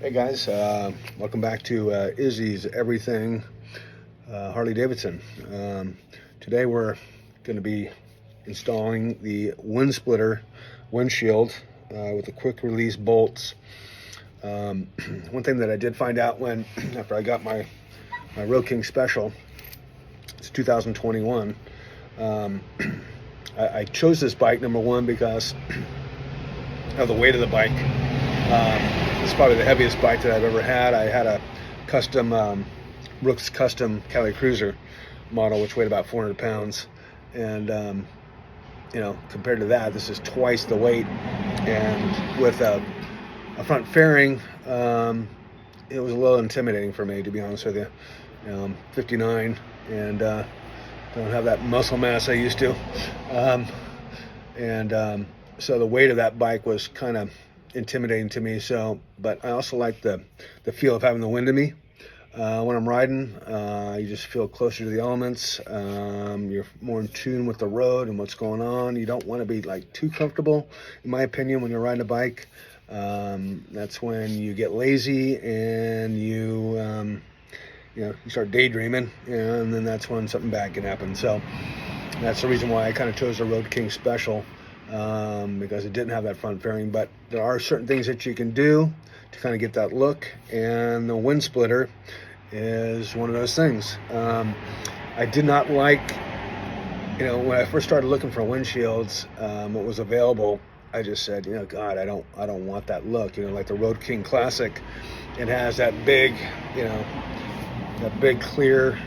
Hey guys, welcome back to Izzy's Everything Harley Davidson. Today we're going to be installing the wind splitter windshield with the quick release bolts. One thing that I did find out after I got my Road King Special, it's 2021. I chose this bike, number one, because of the weight of the bike. It's probably the heaviest bike that I've ever had. I had a custom Brooks Custom Cali Cruiser model, which weighed about 400 pounds. And, compared to that, this is twice the weight. And with a front fairing, it was a little intimidating for me, to be honest with you. I'm 59 and don't have that muscle mass I used to. So the weight of that bike was kind of intimidating to me. But I also like the feel of having the wind in me when I'm riding. You just feel closer to the elements. You're more in tune with the road and what's going on. You don't want to be like too comfortable, in my opinion, when you're riding a bike. That's when you get lazy and you start daydreaming, and then that's when something bad can happen. So that's the reason why I kind of chose the Road King Special. Because it didn't have that front fairing, but there are certain things that you can do to kind of get that look, and the wind splitter is one of those things. I did not like, when I first started looking for windshields, what was available, I just said, God, I don't want that look. Like the Road King Classic, it has that big, that big clear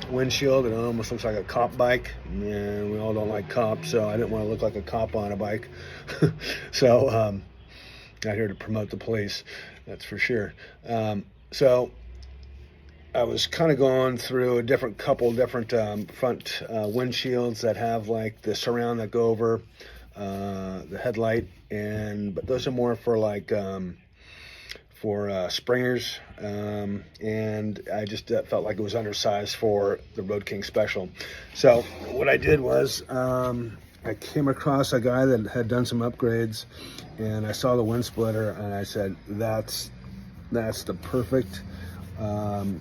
windshield, and it almost looks like a cop bike, and we all don't like cops, so I didn't want to look like a cop on a bike. So not here to promote the police, that's for sure. So I was kind of going through a couple different front windshields that have like the surround that go over the headlight, but those are more for like springers, and I just felt like it was undersized for the Road King Special. So what I did was I came across a guy that had done some upgrades, and I saw the wind splitter, and I said, that's the perfect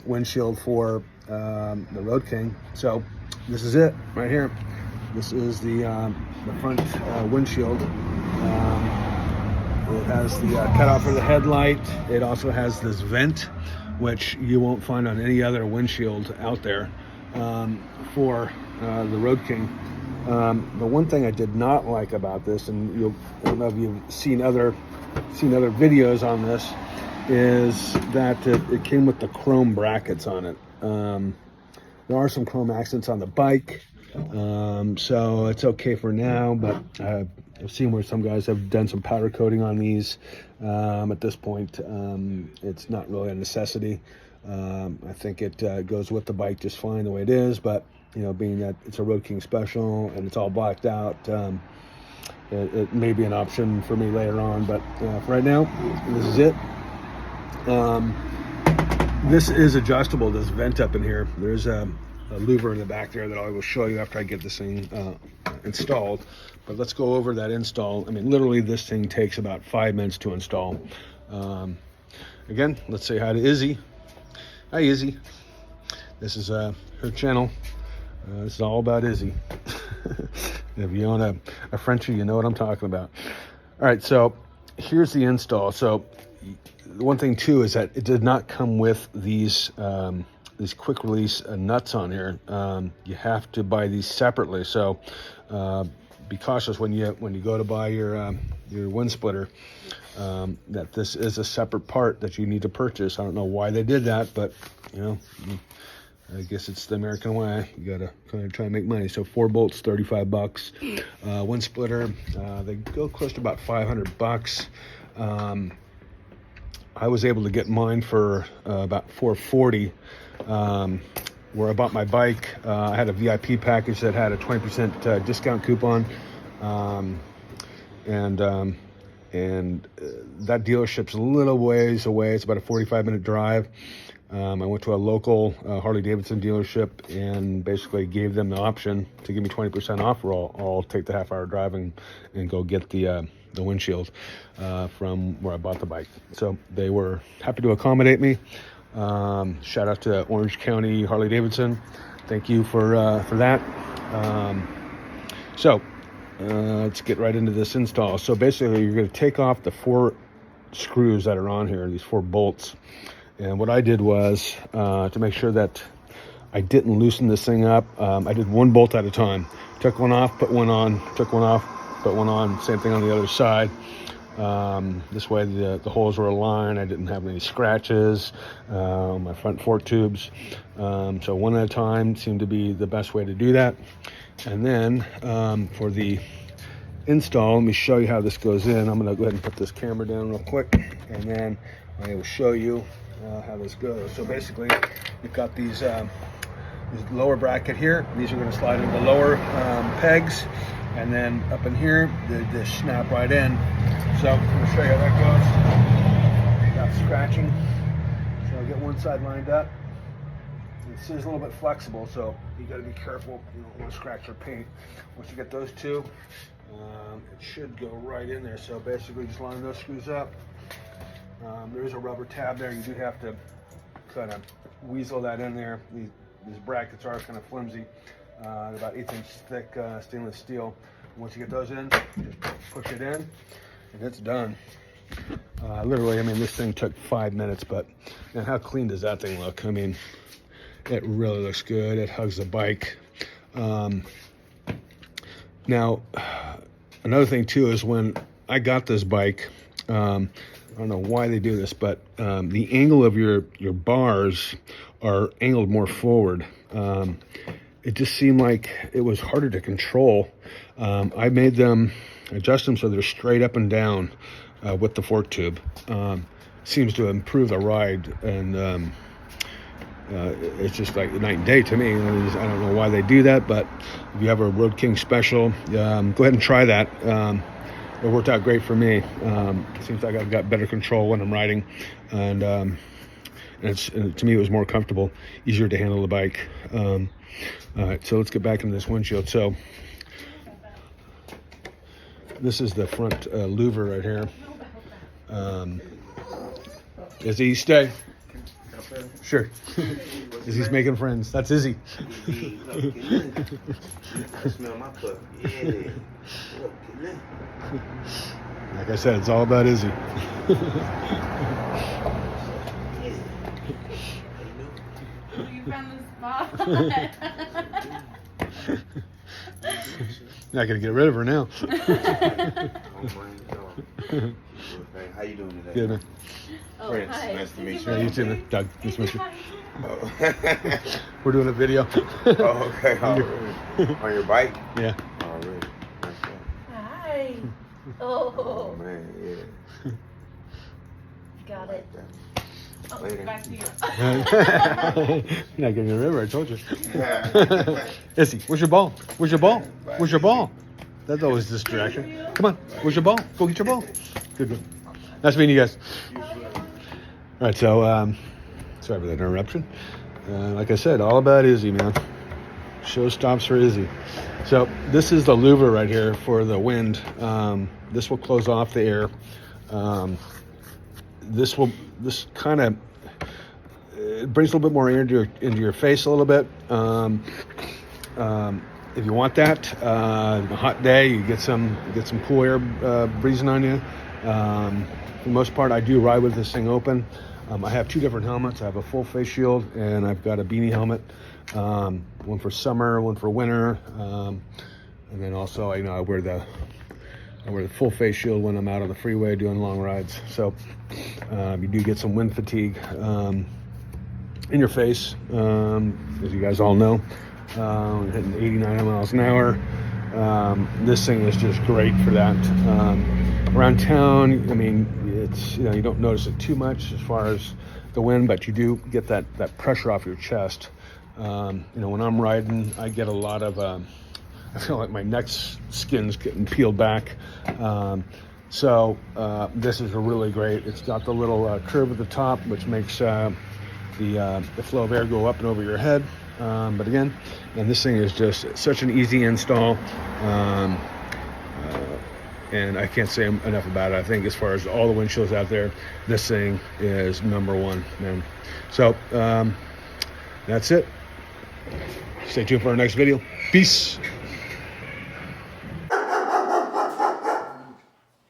windshield for the Road King. So this is it right here. This is the front windshield. It has the cutout for the headlight. It also has this vent, which you won't find on any other windshield out there for the Road King. The one thing I did not like about this, and I don't know if you've seen other videos on this, is that it came with the chrome brackets on it. There are some chrome accents on the bike, so it's okay for now, but I've seen where some guys have done some powder coating on these. At this point, it's not really a necessity. I think it goes with the bike just fine the way it is, but being that it's a Road King Special and it's all blacked out, it may be an option for me later on, but for right now, this is it. This is adjustable, this vent up in here. There's a louver in the back there that I will show you after I get this thing installed. But let's go over that install. I mean, literally this thing takes about 5 minutes to install. Again, let's say hi to Izzy. Hi, Izzy. This is her channel. This is all about Izzy. If you own a Frenchie, you know what I'm talking about. All right, so here's the install. So the one thing too is that it did not come with these quick release nuts on here. You have to buy these separately. So be cautious when you go to buy your wind splitter, that this is a separate part that you need to purchase. I don't know why they did that, but I guess it's the American way. You gotta kind of try and make money. So 4 bolts, $35. Wind splitter, they go close to about $500. I was able to get mine for about $440. Where I bought my bike, I had a VIP package that had a 20% discount coupon, and that dealership's a little ways away. It's about a 45-minute drive. I went to a local Harley Davidson dealership and basically gave them the option to give me 20% off, or I'll take the half-hour drive and go get the the windshield from where I bought the bike. So they were happy to accommodate me. Shout out to Orange County Harley Davidson. Thank you for that. So let's get right into this install. So basically, you're going to take off the 4 screws that are on here, these 4 bolts. And what I did was to make sure that I didn't loosen this thing up, I did 1 bolt at a time. Took one off, put one on, took one off, put one on. Same thing on the other side. This way the holes were aligned. I didn't have any scratches on my front fork tubes. So one at a time seemed to be the best way to do that. And then for the install, let me show you how this goes in. I'm going to go ahead and put this camera down real quick, and then I will show you how this goes. So basically, you've got these lower bracket here. These are going to slide into the lower pegs, and then up in here, they snap right in. So I'm going to show you how that goes without scratching. So I'll get one side lined up. This is a little bit flexible, so you got to be careful. You don't want to scratch your paint. Once you get those two, it should go right in there. So basically, just line those screws up. There is a rubber tab there. You do have to kind of weasel that in there. These brackets are kind of flimsy. About 1/8 inch thick stainless steel. Once you get those in, just push it in, and it's done. Literally, I mean, this thing took 5 minutes, but man, how clean does that thing look? I mean, it really looks good. It hugs the bike. Now, another thing too is when I got this bike, I don't know why they do this, but the angle of your bars are angled more forward. It just seemed like it was harder to control. I made them adjust them so they're straight up and down with the fork tube. Seems to improve the ride, and it's just like night and day to me. I don't know why they do that, but if you have a Road King special, go ahead and try that. It worked out great for me. It seems like I've got better control when I'm riding, and to me it was more comfortable, easier to handle the bike. All right, so let's get back into this windshield. So this is the front louver right here. Izzy, stay. Sure. Izzy's making friends. That's Izzy. Smell my puppy. Yeah. Like I said, it's all about Izzy. You found the spot. Not gonna get rid of her now. How you doing today? Good, man. Oh, Prince, hi. nice to meet you. Yeah, you too, man. Doug, nice to meet you. Oh. We're doing a video. Oh, okay. On your bike? Yeah. Already. Nice one. Hi. Oh, Oh, man, yeah. got it. Oh, Later. back to you. You're not getting rid of her, I told you. Izzy, where's your ball? Where's your ball? Where's your ball? That's always a distraction. Come on, where's your ball? Go get your ball. Good, good. Nice meeting you guys. All right, so sorry for that interruption. Like I said, all about Izzy, man. Show stops for Izzy. So this is the louver right here for the wind. This will close off the air. This kind of it brings a little bit more air into your face a little bit. If you want that, a hot day, you get some cool air breezing on you. For the most part, I do ride with this thing open. I have 2 different helmets. I have a full face shield, and I've got a beanie helmet. One for summer, one for winter, and then also I wear the full face shield when I'm out on the freeway doing long rides. So you do get some wind fatigue in your face, as you guys all know. Hitting 89 miles an hour. This thing is just great for that. Around town, I mean, it's you don't notice it too much as far as the wind, but you do get that pressure off your chest. When I'm riding, I get a lot of I feel like my neck skin's getting peeled back. So this is really great. It's got the little curve at the top, which makes the flow of air go up and over your head. But again, and this thing is just such an easy install. and I can't say enough about it. I think as far as all the windshields out there, this thing is number one, man. So that's it. Stay tuned for our next video. Peace.